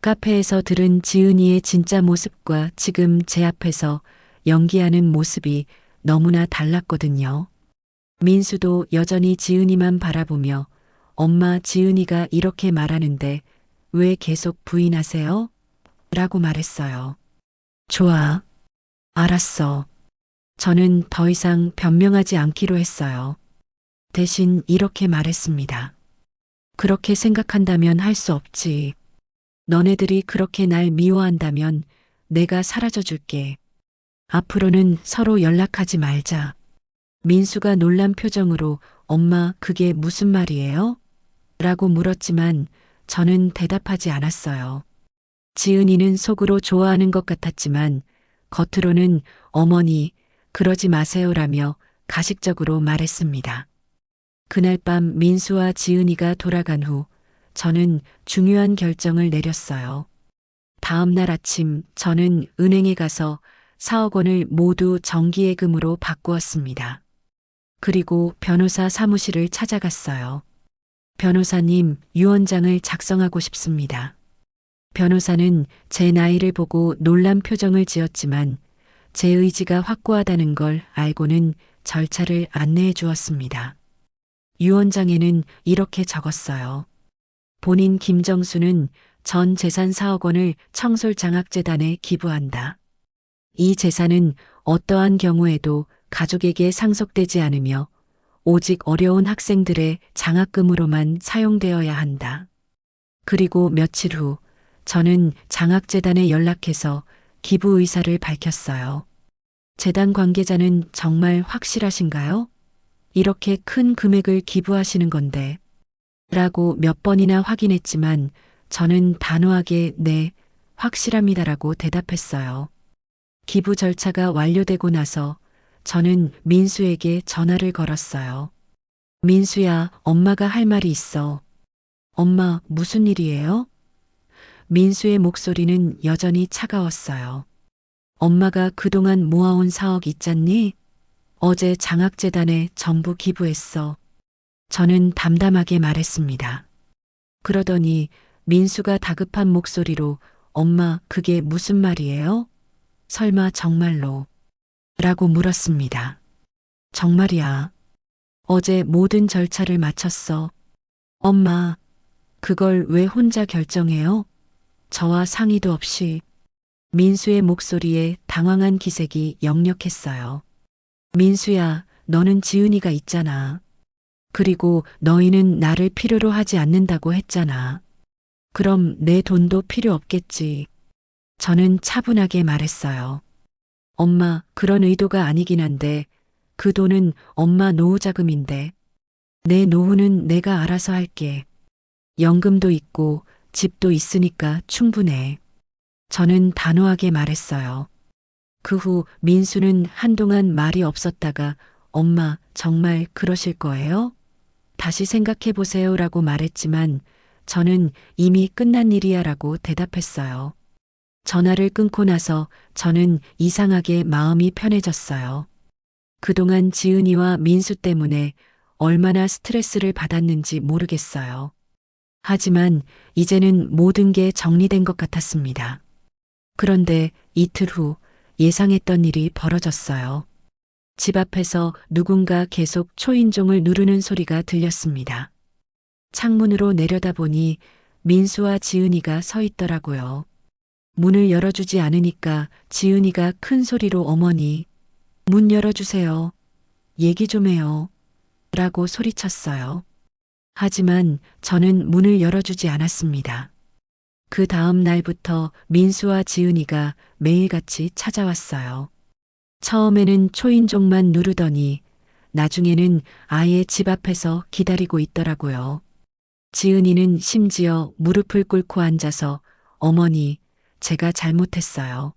카페에서 들은 지은이의 진짜 모습과 지금 제 앞에서 연기하는 모습이 너무나 달랐거든요. 민수도 여전히 지은이만 바라보며 엄마, 지은이가 이렇게 말하는데 왜 계속 부인하세요? 라고 말했어요. 좋아. 알았어. 저는 더 이상 변명하지 않기로 했어요. 대신 이렇게 말했습니다. 그렇게 생각한다면 할 수 없지. 너네들이 그렇게 날 미워한다면 내가 사라져 줄게. 앞으로는 서로 연락하지 말자. 민수가 놀란 표정으로 엄마, 그게 무슨 말이에요? 라고 물었지만 저는 대답하지 않았어요. 지은이는 속으로 좋아하는 것 같았지만 겉으로는 어머니, 그러지 마세요라며 가식적으로 말했습니다. 그날 밤 민수와 지은이가 돌아간 후 저는 중요한 결정을 내렸어요. 다음 날 아침 저는 은행에 가서 4억 원을 모두 정기예금으로 바꾸었습니다. 그리고 변호사 사무실을 찾아갔어요. 변호사님, 유언장을 작성하고 싶습니다. 변호사는 제 나이를 보고 놀란 표정을 지었지만 제 의지가 확고하다는 걸 알고는 절차를 안내해 주었습니다. 유언장에는 이렇게 적었어요. 본인 김정수는 전 재산 4억 원을 청솔장학재단에 기부한다. 이 재산은 어떠한 경우에도 가족에게 상속되지 않으며 오직 어려운 학생들의 장학금으로만 사용되어야 한다. 그리고 며칠 후 저는 장학재단에 연락해서 기부 의사를 밝혔어요. 재단 관계자는 정말 확실하신가요? 이렇게 큰 금액을 기부하시는 건데 라고 몇 번이나 확인했지만 저는 단호하게 네, 확실합니다라고 대답했어요. 기부 절차가 완료되고 나서 저는 민수에게 전화를 걸었어요. 민수야, 엄마가 할 말이 있어. 엄마, 무슨 일이에요? 민수의 목소리는 여전히 차가웠어요. 엄마가 그동안 모아온 4억 있잖니? 어제 장학재단에 전부 기부했어. 저는 담담하게 말했습니다. 그러더니 민수가 다급한 목소리로 엄마, 그게 무슨 말이에요? 설마 정말로? 라고 물었습니다. 정말이야. 어제 모든 절차를 마쳤어. 엄마, 그걸 왜 혼자 결정해요? 저와 상의도 없이. 민수의 목소리에 당황한 기색이 역력했어요. 민수야, 너는 지은이가 있잖아. 그리고 너희는 나를 필요로 하지 않는다고 했잖아. 그럼 내 돈도 필요 없겠지. 저는 차분하게 말했어요. 엄마, 그런 의도가 아니긴 한데 그 돈은 엄마 노후 자금인데 내 노후는 내가 알아서 할게. 연금도 있고 집도 있으니까 충분해. 저는 단호하게 말했어요. 그 후 민수는 한동안 말이 없었다가 엄마, 정말 그러실 거예요? 다시 생각해 보세요라고 말했지만 저는 이미 끝난 일이야 라고 대답했어요. 전화를 끊고 나서 저는 이상하게 마음이 편해졌어요. 그동안 지은이와 민수 때문에 얼마나 스트레스를 받았는지 모르겠어요. 하지만 이제는 모든 게 정리된 것 같았습니다. 그런데 이틀 후 예상했던 일이 벌어졌어요. 집 앞에서 누군가 계속 초인종을 누르는 소리가 들렸습니다. 창문으로 내려다보니 민수와 지은이가 서 있더라고요. 문을 열어주지 않으니까 지은이가 큰 소리로 어머니, 문 열어주세요. 얘기 좀 해요. 라고 소리쳤어요. 하지만 저는 문을 열어주지 않았습니다. 그 다음 날부터 민수와 지은이가 매일같이 찾아왔어요. 처음에는 초인종만 누르더니 나중에는 아예 집 앞에서 기다리고 있더라고요. 지은이는 심지어 무릎을 꿇고 앉아서 어머니, 제가 잘못했어요.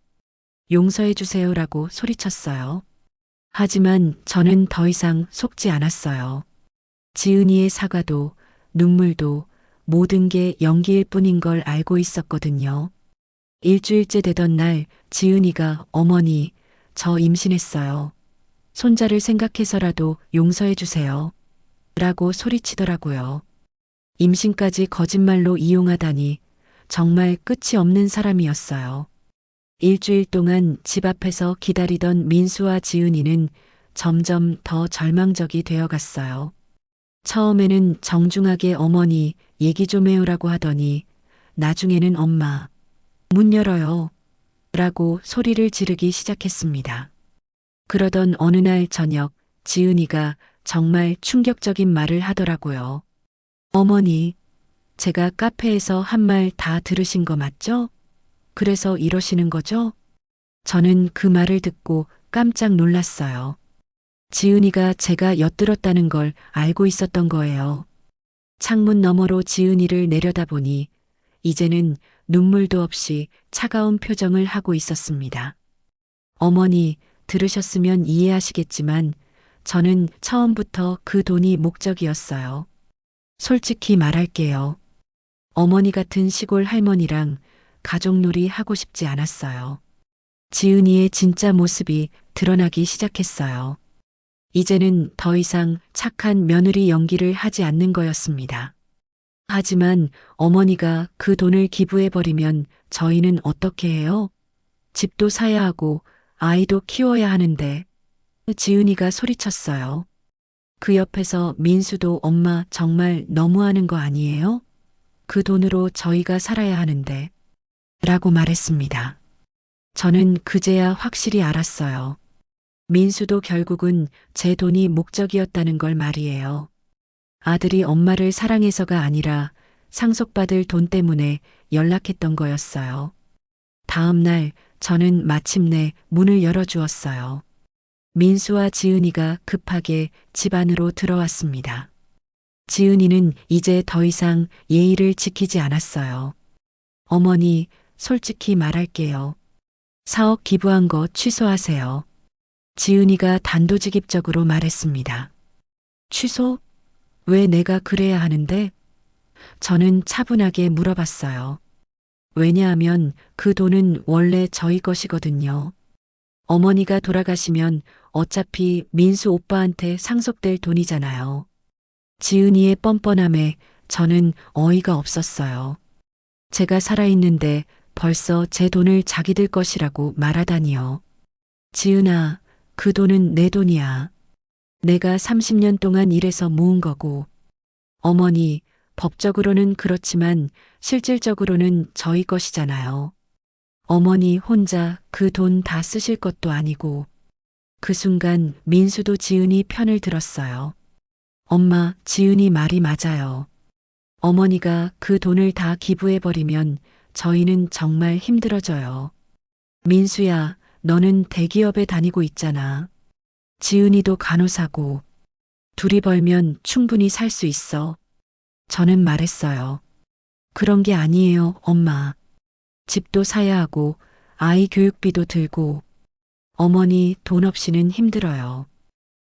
용서해 주세요라고 소리쳤어요. 하지만 저는 더 이상 속지 않았어요. 지은이의 사과도 눈물도 모든 게 연기일 뿐인 걸 알고 있었거든요. 일주일째 되던 날 지은이가 어머니, 저 임신했어요. 손자를 생각해서라도 용서해 주세요. 라고 소리치더라고요. 임신까지 거짓말로 이용하다니 정말 끝이 없는 사람이었어요. 일주일 동안 집 앞에서 기다리던 민수와 지은이는 점점 더 절망적이 되어 갔어요. 처음에는 정중하게 어머니 얘기 좀 해요라고 하더니 나중에는 엄마, 문 열어요. 라고 소리를 지르기 시작했습니다. 그러던 어느 날 저녁 지은이가 정말 충격적인 말을 하더라고요. 어머니, 제가 카페에서 한 말 다 들으신 거 맞죠? 그래서 이러시는 거죠? 저는 그 말을 듣고 깜짝 놀랐어요. 지은이가 제가 엿들었다는 걸 알고 있었던 거예요. 창문 너머로 지은이를 내려다보니 이제는 눈물도 없이 차가운 표정을 하고 있었습니다. 어머니, 들으셨으면 이해하시겠지만 저는 처음부터 그 돈이 목적이었어요. 솔직히 말할게요. 어머니 같은 시골 할머니랑 가족놀이 하고 싶지 않았어요. 지은이의 진짜 모습이 드러나기 시작했어요. 이제는 더 이상 착한 며느리 연기를 하지 않는 거였습니다. 하지만 어머니가 그 돈을 기부해버리면 저희는 어떻게 해요? 집도 사야 하고 아이도 키워야 하는데. 지은이가 소리쳤어요. 그 옆에서 민수도 엄마 정말 너무하는 거 아니에요? 그 돈으로 저희가 살아야 하는데. 라고 말했습니다. 저는 그제야 확실히 알았어요. 민수도 결국은 제 돈이 목적이었다는 걸 말이에요. 아들이 엄마를 사랑해서가 아니라 상속받을 돈 때문에 연락했던 거였어요. 다음 날 저는 마침내 문을 열어주었어요. 민수와 지은이가 급하게 집 안으로 들어왔습니다. 지은이는 이제 더 이상 예의를 지키지 않았어요. 어머니, 솔직히 말할게요. 4억 기부한 거 취소하세요. 지은이가 단도직입적으로 말했습니다. 취소? 왜 내가 그래야 하는데? 저는 차분하게 물어봤어요. 왜냐하면 그 돈은 원래 저희 것이거든요. 어머니가 돌아가시면 어차피 민수 오빠한테 상속될 돈이잖아요. 지은이의 뻔뻔함에 저는 어이가 없었어요. 제가 살아있는데 벌써 제 돈을 자기들 것이라고 말하다니요. 지은아, 그 돈은 내 돈이야. 내가 30년 동안 일해서 모은 거고. 어머니, 법적으로는 그렇지만 실질적으로는 저희 것이잖아요. 어머니 혼자 그 돈 다 쓰실 것도 아니고. 그 순간 민수도 지은이 편을 들었어요. 엄마, 지은이 말이 맞아요. 어머니가 그 돈을 다 기부해버리면 저희는 정말 힘들어져요. 민수야, 너는 대기업에 다니고 있잖아. 지은이도 간호사고. 둘이 벌면 충분히 살 수 있어. 저는 말했어요. 그런 게 아니에요, 엄마. 집도 사야 하고 아이 교육비도 들고. 어머니 돈 없이는 힘들어요.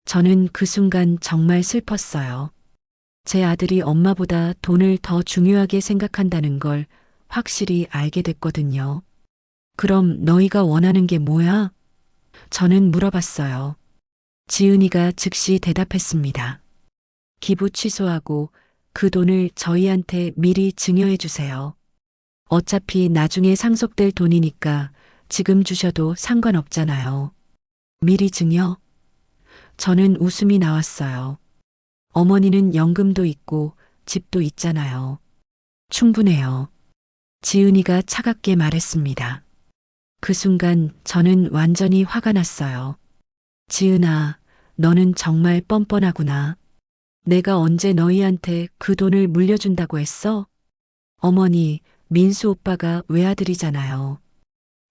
저는 그 순간 정말 슬펐어요. 제 아들이 엄마보다 돈을 더 중요하게 생각한다는 걸 확실히 알게 됐거든요. 그럼 너희가 원하는 게 뭐야? 저는 물어봤어요. 지은이가 즉시 대답했습니다. 기부 취소하고 그 돈을 저희한테 미리 증여해 주세요. 어차피 나중에 상속될 돈이니까 지금 주셔도 상관없잖아요. 미리 증여? 저는 웃음이 나왔어요. 어머니는 연금도 있고 집도 있잖아요. 충분해요. 지은이가 차갑게 말했습니다. 그 순간 저는 완전히 화가 났어요. 지은아, 너는 정말 뻔뻔하구나. 내가 언제 너희한테 그 돈을 물려준다고 했어? 어머니, 민수 오빠가 외아들이잖아요.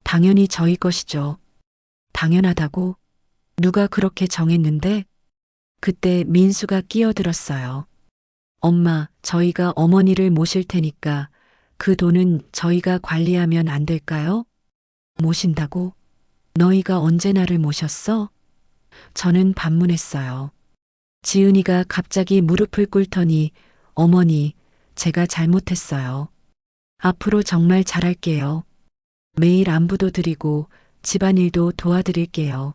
당연히 저희 것이죠. 당연하다고? 누가 그렇게 정했는데? 그때 민수가 끼어들었어요. 엄마, 저희가 어머니를 모실 테니까 그 돈은 저희가 관리하면 안 될까요? 모신다고? 너희가 언제 나를 모셨어? 저는 반문했어요. 지은이가 갑자기 무릎을 꿇더니 어머니, 제가 잘못했어요. 앞으로 정말 잘할게요. 매일 안부도 드리고 집안일도 도와드릴게요.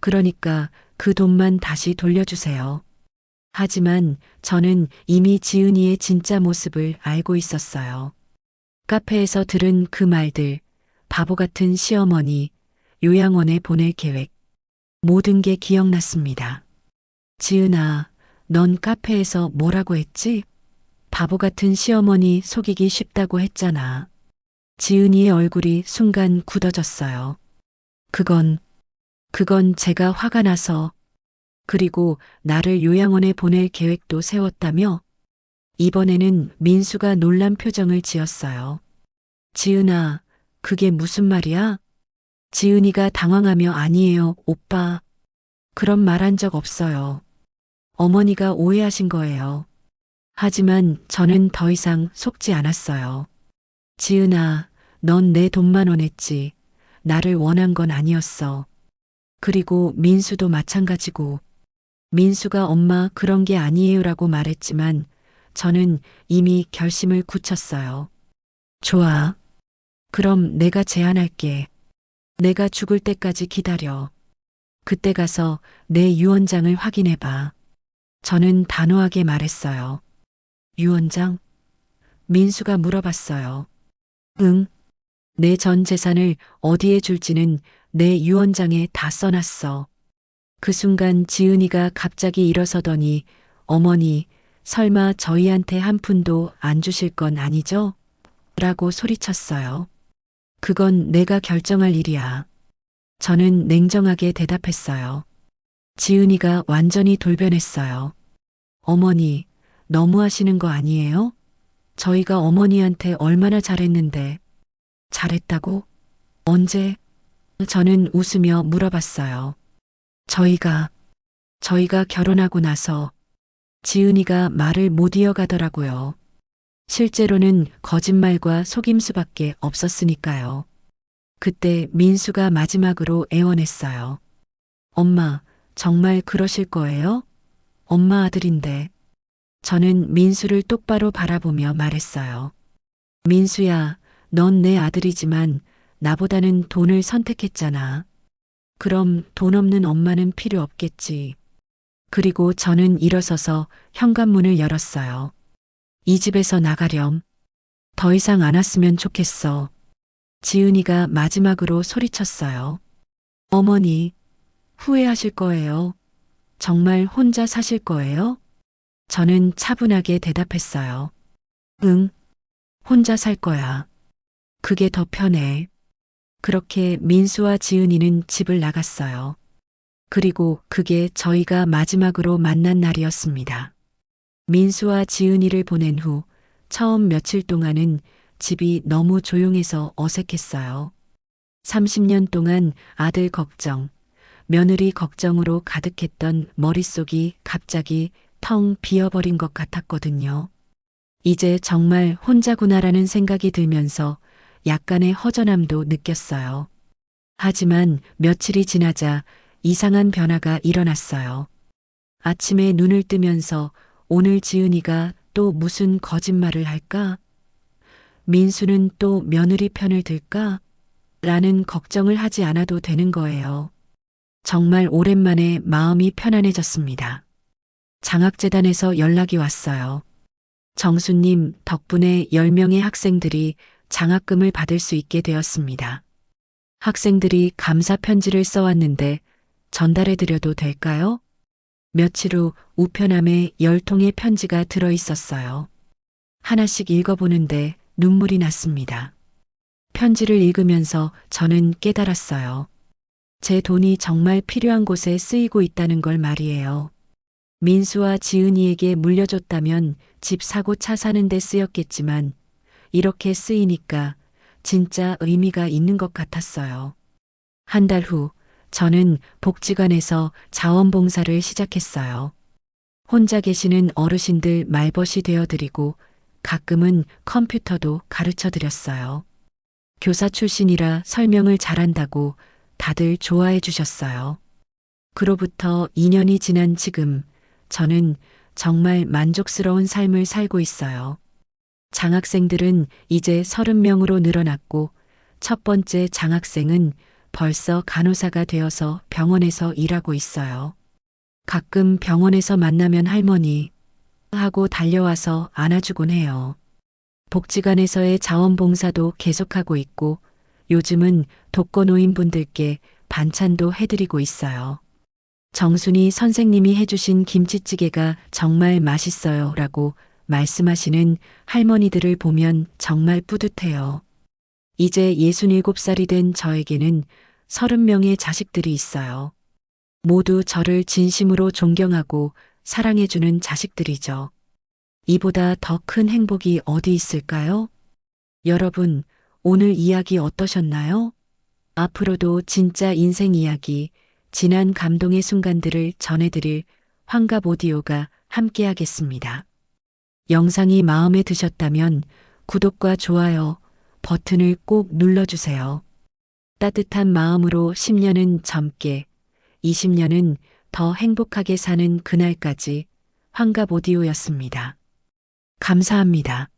그러니까 그 돈만 다시 돌려주세요. 하지만 저는 이미 지은이의 진짜 모습을 알고 있었어요. 카페에서 들은 그 말들, 바보 같은 시어머니, 요양원에 보낼 계획, 모든 게 기억났습니다. 지은아, 넌 카페에서 뭐라고 했지? 바보 같은 시어머니 속이기 쉽다고 했잖아. 지은이의 얼굴이 순간 굳어졌어요. 그건 제가 화가 나서, 그리고 나를 요양원에 보낼 계획도 세웠다며? 이번에는 민수가 놀란 표정을 지었어요. 지은아, 그게 무슨 말이야? 지은이가 당황하며 아니에요, 오빠. 그런 말 한 적 없어요. 어머니가 오해하신 거예요. 하지만 저는 더 이상 속지 않았어요. 지은아, 넌 내 돈만 원했지. 나를 원한 건 아니었어. 그리고 민수도 마찬가지고. 민수가 엄마 그런 게 아니에요라고 말했지만 저는 이미 결심을 굳혔어요. 좋아. 그럼 내가 제안할게. 내가 죽을 때까지 기다려. 그때 가서 내 유언장을 확인해 봐. 저는 단호하게 말했어요. 유언장? 민수가 물어봤어요. 응, 내 전 재산을 어디에 줄지는 내 유언장에 다 써놨어. 그 순간 지은이가 갑자기 일어서더니 어머니, 설마 저희한테 한 푼도 안 주실 건 아니죠? 라고 소리쳤어요. 그건 내가 결정할 일이야. 저는 냉정하게 대답했어요. 지은이가 완전히 돌변했어요. 어머니, 너무하시는 거 아니에요? 저희가 어머니한테 얼마나 잘했는데. 잘했다고? 언제? 저는 웃으며 물어봤어요. 저희가 결혼하고 나서 지은이가 말을 못 이어가더라고요. 실제로는 거짓말과 속임수밖에 없었으니까요. 그때 민수가 마지막으로 애원했어요. 엄마, 정말 그러실 거예요? 엄마 아들인데. 저는 민수를 똑바로 바라보며 말했어요. 민수야, 넌 내 아들이지만 나보다는 돈을 선택했잖아. 그럼 돈 없는 엄마는 필요 없겠지. 그리고 저는 일어서서 현관문을 열었어요. 이 집에서 나가렴. 더 이상 안 왔으면 좋겠어. 지은이가 마지막으로 소리쳤어요. 어머니, 후회하실 거예요. 정말 혼자 사실 거예요? 저는 차분하게 대답했어요. 응, 혼자 살 거야. 그게 더 편해. 그렇게 민수와 지은이는 집을 나갔어요. 그리고 그게 저희가 마지막으로 만난 날이었습니다. 민수와 지은이를 보낸 후 처음 며칠 동안은 집이 너무 조용해서 어색했어요. 30년 동안 아들 걱정, 며느리 걱정으로 가득했던 머릿속이 갑자기 텅 비어버린 것 같았거든요. 이제 정말 혼자구나라는 생각이 들면서 약간의 허전함도 느꼈어요. 하지만 며칠이 지나자 이상한 변화가 일어났어요. 아침에 눈을 뜨면서 오늘 지은이가 또 무슨 거짓말을 할까? 민수는 또 며느리 편을 들까? 라는 걱정을 하지 않아도 되는 거예요. 정말 오랜만에 마음이 편안해졌습니다. 장학재단에서 연락이 왔어요. 정수님 덕분에 10명의 학생들이 장학금을 받을 수 있게 되었습니다. 학생들이 감사 편지를 써왔는데 전달해드려도 될까요? 며칠 후 우편함에 10통의 편지가 들어 있었어요. 하나씩 읽어보는데 눈물이 났습니다. 편지를 읽으면서 저는 깨달았어요. 제 돈이 정말 필요한 곳에 쓰이고 있다는 걸 말이에요. 민수와 지은이에게 물려줬다면 집 사고 차 사는 데 쓰였겠지만 이렇게 쓰이니까 진짜 의미가 있는 것 같았어요. 한 달 후 저는 복지관에서 자원봉사를 시작했어요. 혼자 계시는 어르신들 말벗이 되어드리고 가끔은 컴퓨터도 가르쳐 드렸어요. 교사 출신이라 설명을 잘한다고 다들 좋아해 주셨어요. 그로부터 2년이 지난 지금 저는 정말 만족스러운 삶을 살고 있어요. 장학생들은 이제 30명으로 늘어났고 첫 번째 장학생은 벌써 간호사가 되어서 병원에서 일하고 있어요. 가끔 병원에서 만나면 할머니 하고 달려와서 안아주곤 해요. 복지관에서의 자원봉사도 계속하고 있고 요즘은 독거노인분들께 반찬도 해드리고 있어요. 정순이 선생님이 해주신 김치찌개가 정말 맛있어요 라고 말씀하시는 할머니들을 보면 정말 뿌듯해요. 이제 67살이 된 저에게는 30명의 자식들이 있어요. 모두 저를 진심으로 존경하고 사랑해주는 자식들이죠. 이보다 더 큰 행복이 어디 있을까요? 여러분, 오늘 이야기 어떠셨나요? 앞으로도 진짜 인생 이야기, 진한 감동의 순간들을 전해드릴 환갑 오디오가 함께하겠습니다. 영상이 마음에 드셨다면 구독과 좋아요 버튼을 꼭 눌러주세요. 따뜻한 마음으로 10년은 젊게, 20년은 더 행복하게 사는 그날까지 환갑 오디오였습니다. 감사합니다.